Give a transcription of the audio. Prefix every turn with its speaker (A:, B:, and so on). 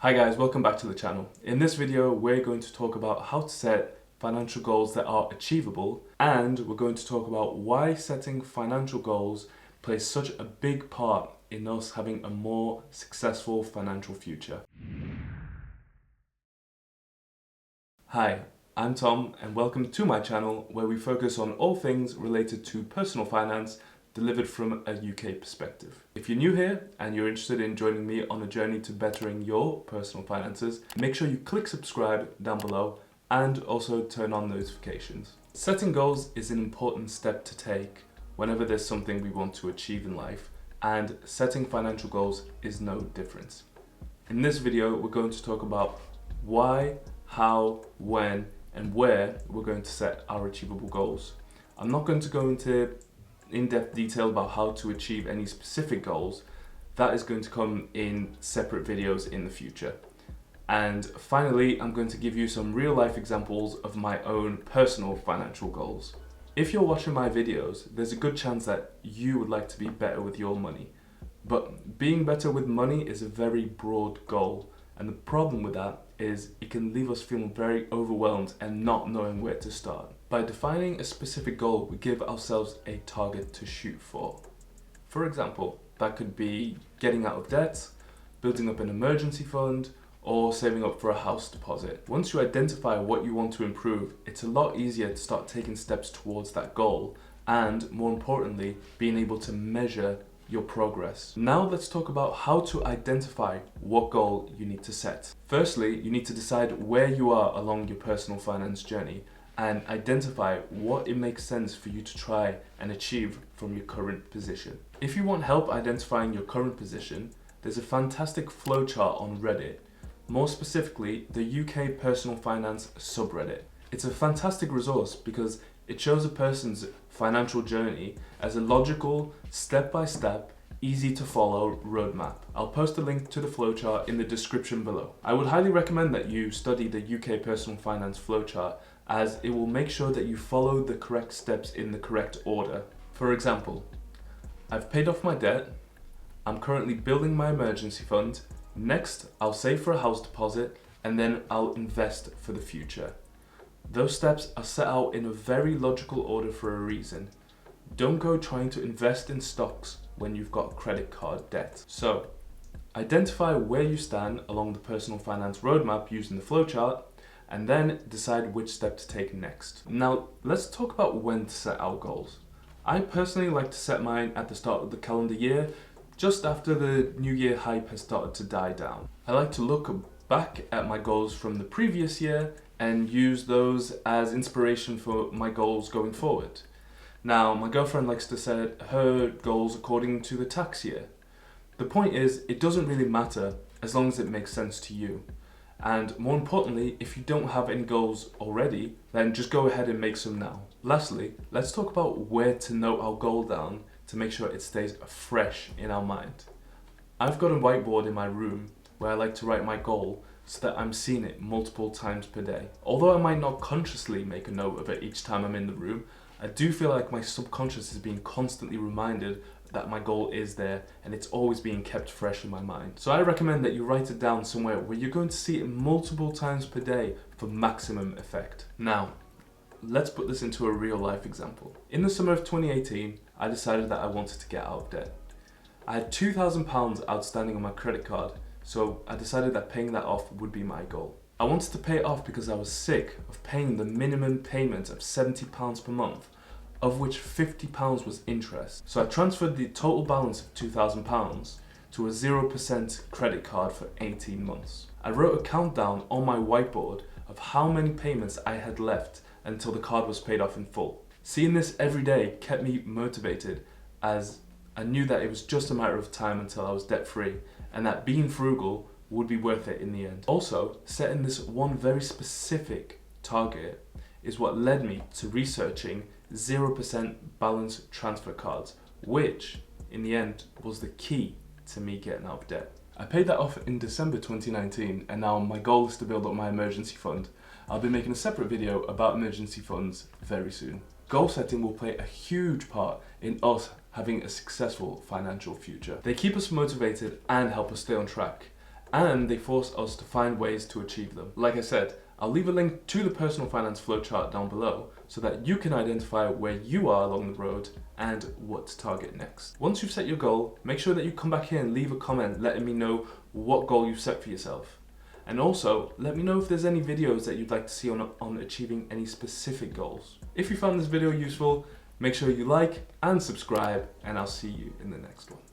A: Hi guys, welcome back to the channel. In this video, we're going to talk about how to set financial goals that are achievable, and we're going to talk about why setting financial goals plays such a big part in us having a more successful financial future. Hi, I'm Tom and welcome to my channel where we focus on all things related to personal finance delivered from a UK perspective. If you're new here and you're interested in joining me on a journey to bettering your personal finances, make sure you click subscribe down below and also turn on notifications. Setting goals is an important step to take whenever there's something we want to achieve in life, and setting financial goals is no different. In this video, we're going to talk about why, how, when, and where we're going to set our achievable goals. I'm not going to go into in-depth detail about how to achieve any specific goals. That is going to come in separate videos in the future. And finally, I'm going to give you some real-life examples of my own personal financial goals. If you're watching my videos, there's a good chance that you would like to be better with your money. But being better with money is a very broad goal, and the problem with that is it can leave us feeling very overwhelmed and not knowing where to start. By defining a specific goal, we give ourselves a target to shoot for. For example, that could be getting out of debt, building up an emergency fund, or saving up for a house deposit. Once you identify what you want to improve, it's a lot easier to start taking steps towards that goal, and more importantly, being able to measure your progress. Now let's talk about how to identify what goal you need to set. Firstly, you need to decide where you are along your personal finance journey and identify what it makes sense for you to try and achieve from your current position. If you want help identifying your current position, there's a fantastic flowchart on Reddit, more specifically the UK Personal Finance subreddit. It's a fantastic resource because it shows a person's financial journey as a logical, step-by-step, easy to follow roadmap. I'll post a link to the flowchart in the description below. I would highly recommend that you study the UK Personal Finance flowchart, as it will make sure that you follow the correct steps in the correct order. For example, I've paid off my debt, I'm currently building my emergency fund, next I'll save for a house deposit, and then I'll invest for the future. Those steps are set out in a very logical order for a reason. Don't go trying to invest in stocks when you've got credit card debt. So, identify where you stand along the personal finance roadmap using the flowchart, and then decide which step to take next. Now, let's talk about when to set our goals. I personally like to set mine at the start of the calendar year, just after the New Year hype has started to die down. I like to look back at my goals from the previous year and use those as inspiration for my goals going forward. Now, my girlfriend likes to set her goals according to the tax year. The point is, it doesn't really matter as long as it makes sense to you. And more importantly, if you don't have any goals already, then just go ahead and make some now. Lastly, let's talk about where to note our goal down to make sure it stays fresh in our mind. I've got a whiteboard in my room where I like to write my goal so that I'm seeing it multiple times per day. Although I might not consciously make a note of it each time I'm in the room, I do feel like my subconscious is being constantly reminded that my goal is there and it's always being kept fresh in my mind. So I recommend that you write it down somewhere where you're going to see it multiple times per day for maximum effect. Now, let's put this into a real life example. In the summer of 2018, I decided that I wanted to get out of debt. I had £2,000 outstanding on my credit card, so I decided that paying that off would be my goal. I wanted to pay it off because I was sick of paying the minimum payment of £70 per month, of which £50 was interest. So I transferred the total balance of £2,000 to a 0% credit card for 18 months. I wrote a countdown on my whiteboard of how many payments I had left until the card was paid off in full. Seeing this every day kept me motivated, as I knew that it was just a matter of time until I was debt-free, and that being frugal would be worth it in the end. Also, setting this one very specific target is what led me to researching 0% balance transfer cards, which in the end was the key to me getting out of debt. I paid that off in December 2019, and now my goal is to build up my emergency fund. I'll be making a separate video about emergency funds very soon. Goal setting will play a huge part in us having a successful financial future. They keep us motivated and help us stay on track. and they force us to find ways to achieve them. Like I said, I'll leave a link to the personal finance flowchart down below so that you can identify where you are along the road and what to target next. Once you've set your goal, make sure that you come back here and leave a comment letting me know what goal you've set for yourself. And also, let me know if there's any videos that you'd like to see on achieving any specific goals. If you found this video useful, make sure you like and subscribe, and I'll see you in the next one.